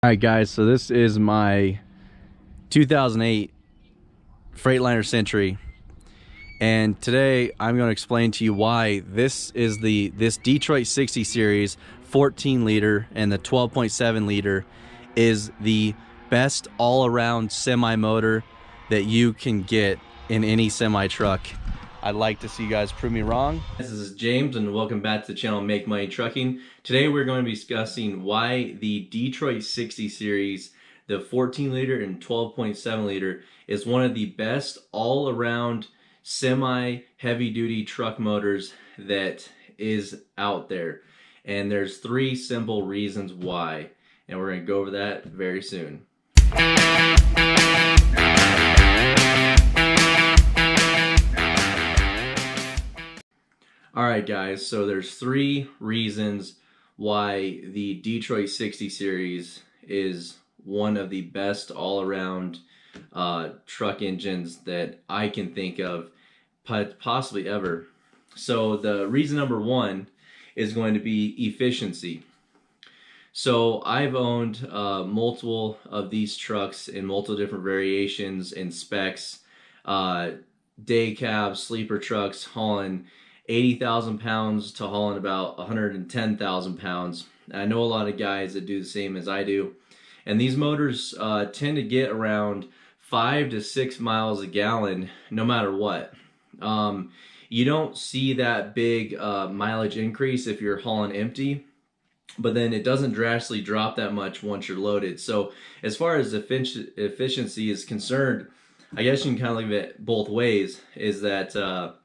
All right, guys, so this is my 2008 Freightliner Century, and today I'm going to explain to you why this Detroit 60 series 14 liter and the 12.7 liter is the best all-around semi motor that you can get in any semi truck. I'd like to see you guys prove me wrong. This is James, and welcome back to the channel Make Money Trucking. Today we're going to be discussing why the Detroit 60 series, the 14 liter and 12.7 liter, is one of the best all-around semi heavy duty truck motors that is out there. And there's three simple reasons why, and we're going to go over that very soon. Alright guys, so there's three reasons why the Detroit 60 series is one of the best all-around truck engines that I can think of possibly ever. So the reason number one is going to be efficiency. So I've owned multiple of these trucks in multiple different variations and specs, day cabs, sleeper trucks, hauling 80,000 pounds to hauling about 110,000 pounds. I know a lot of guys that do the same as I do, and these motors tend to get around 5 to 6 miles a gallon no matter what. You don't see that big mileage increase if you're hauling empty, but then it doesn't drastically drop that much once you're loaded. So as far as efficiency is concerned, I guess you can kind of look at it both ways, is that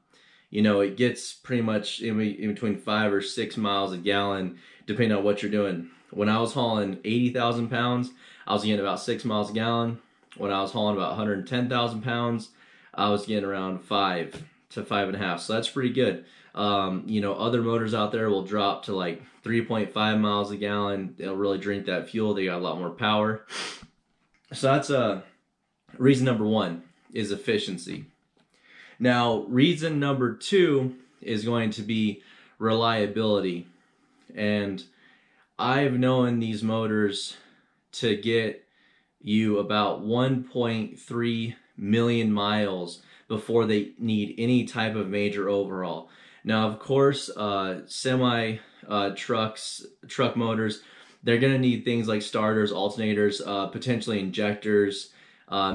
you know, it gets pretty much in between 5 or 6 miles a gallon, depending on what you're doing. When I was hauling 80,000 pounds, I was getting about 6 miles a gallon. When I was hauling about 110,000 pounds, I was getting around 5 to 5.5. So that's pretty good. You know, other motors out there will drop to like 3.5 miles a gallon. They'll really drink that fuel. They got a lot more power. So that's reason number one, is efficiency. Now, reason number two is going to be reliability. And I've known these motors to get you about 1.3 million miles before they need any type of major overhaul. Now, of course, semi truck motors, they're going to need things like starters, alternators, potentially injectors,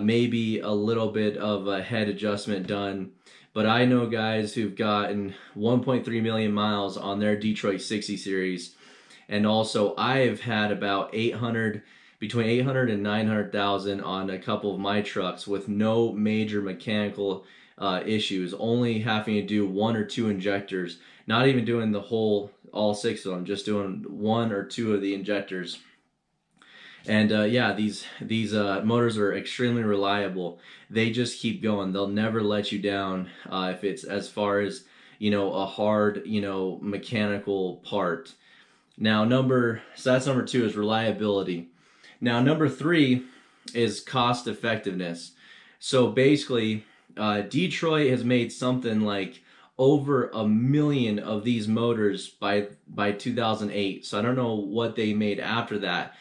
maybe a little bit of a head adjustment done. But I know guys who've gotten 1.3 million miles on their Detroit 60 series, and also I've had about between 800 and 900,000 on a couple of my trucks with no major mechanical issues, only having to do 1 or 2 injectors, not even doing all 6 of them, just doing 1 or 2 of the injectors. And yeah, these motors are extremely reliable. They just keep going. They'll never let you down if it's as far as, you know, a hard, you know, mechanical part. Now so that's number two, is reliability. Now number three is cost effectiveness. So basically, Detroit has made something like over 1 million of these motors by 2008. So I don't know what they made after that.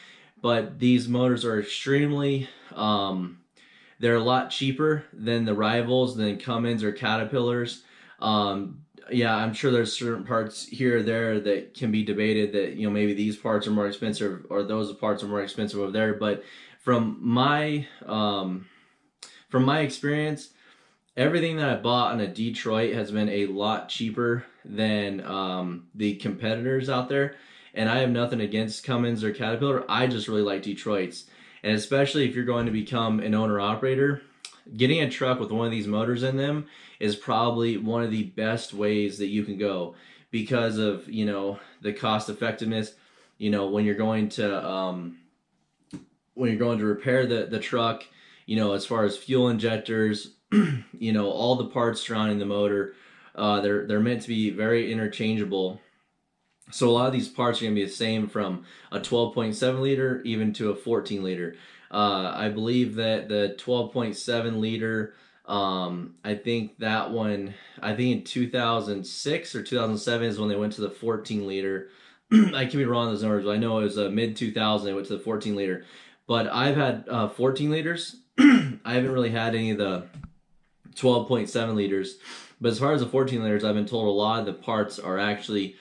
But these motors are extremely, they're a lot cheaper than the rivals, than Cummins or Caterpillars. Yeah, I'm sure there's certain parts here or there that can be debated that, you know, maybe these parts are more expensive or those parts are more expensive over there. But from my experience, everything that I bought on a Detroit has been a lot cheaper than the competitors out there. And I have nothing against Cummins or Caterpillar. I just really like Detroit's. And especially if you're going to become an owner-operator, getting a truck with one of these motors in them is probably one of the best ways that you can go, because of, you know, the cost effectiveness. You know, when you're going to repair the truck, you know, as far as fuel injectors, you know, all the parts surrounding the motor, they're meant to be very interchangeable. So a lot of these parts are going to be the same from a 12.7 liter even to a 14 liter. I believe that the 12.7 liter, I think in 2006 or 2007 is when they went to the 14 liter. I could be wrong on those numbers, but I know it was a mid 2000. It went to the 14 liter. But I've had 14 liters. I haven't really had any of the 12.7 liters. But as far as the 14 liters, I've been told a lot of the parts are actually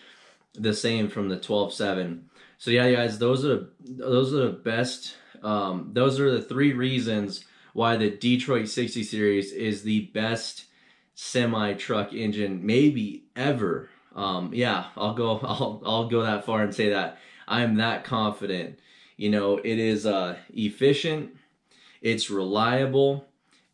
the same from the 12.7. So yeah, guys, those are the best. Those are the three reasons why the Detroit 60 series is the best semi truck engine maybe ever. Yeah, I'll go that far and say that I'm that confident. You know, it is efficient, it's reliable,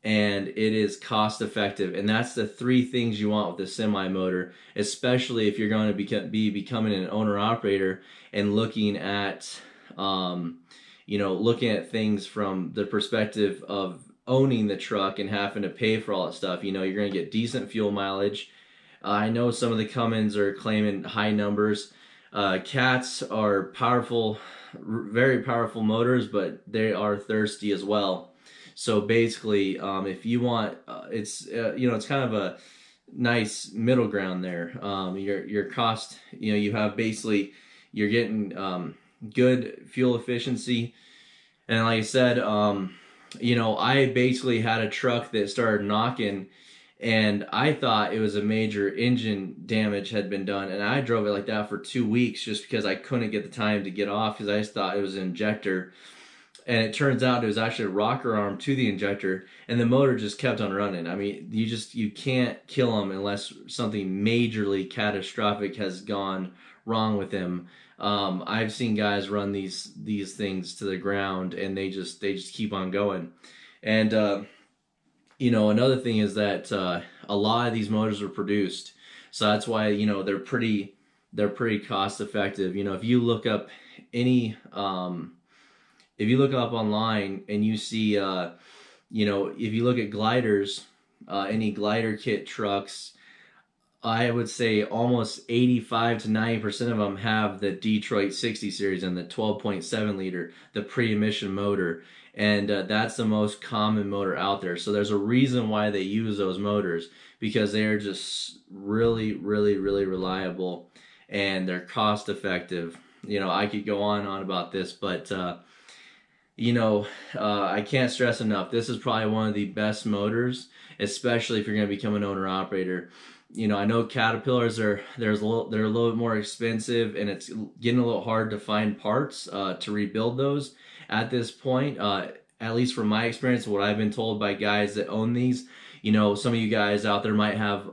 and it is cost effective. And that's the three things you want with a semi motor, especially if you're going to be becoming an owner operator and looking at looking at things from the perspective of owning the truck and having to pay for all that stuff. You know, you're going to get decent fuel mileage. I know some of the Cummins are claiming high numbers. Cats are powerful, very powerful motors, but they are thirsty as well. So basically, if you want, it's it's kind of a nice middle ground there. Your cost, you have basically you're getting good fuel efficiency, and like I said, I basically had a truck that started knocking, and I thought it was a major engine damage had been done, and I drove it like that for 2 weeks just because I couldn't get the time to get off because I just thought it was an injector. And it turns out it was actually a rocker arm to the injector, and the motor just kept on running. I mean, you can't kill them unless something majorly catastrophic has gone wrong with him. I've seen guys run these things to the ground, and they just keep on going. And another thing is that a lot of these motors are produced, so that's why they're pretty cost effective. If you look up any if you look up online and you see if you look at gliders, any glider kit trucks, I would say almost 85 to 90% of them have the Detroit 60 series and the 12.7 liter, the pre-emission motor. And that's the most common motor out there. So there's a reason why they use those motors, because they are just really, really, really reliable, and they're cost effective. I could go on and on about this, but I can't stress enough. This is probably one of the best motors, especially if you're going to become an owner operator. I know Caterpillars they're a little bit more expensive, and it's getting a little hard to find parts to rebuild those at this point. At least from my experience, what I've been told by guys that own these. Some of you guys out there might have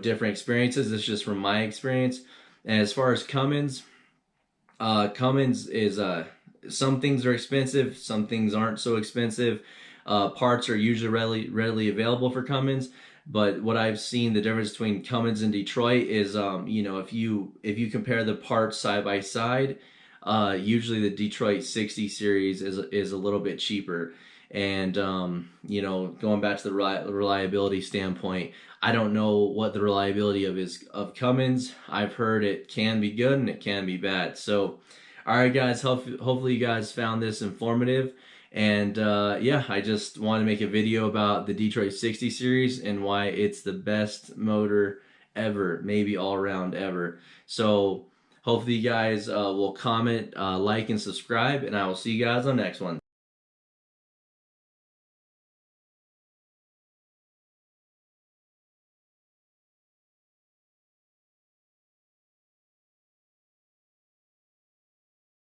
different experiences. It's just from my experience. And as far as Cummins, Cummins is some things are expensive, some things aren't so expensive. Parts are usually readily available for Cummins. But what I've seen, the difference between Cummins and Detroit is, if you compare the parts side by side, usually the Detroit 60 series is a little bit cheaper. And going back to the reliability standpoint, I don't know what the reliability of Cummins. I've heard it can be good and it can be bad. So, all right, guys. Hopefully you guys found this informative. And yeah, I just want to make a video about the Detroit 60 series and why it's the best motor ever, maybe all around ever. So hopefully you guys will comment, like, and subscribe, and I will see you guys on the next one.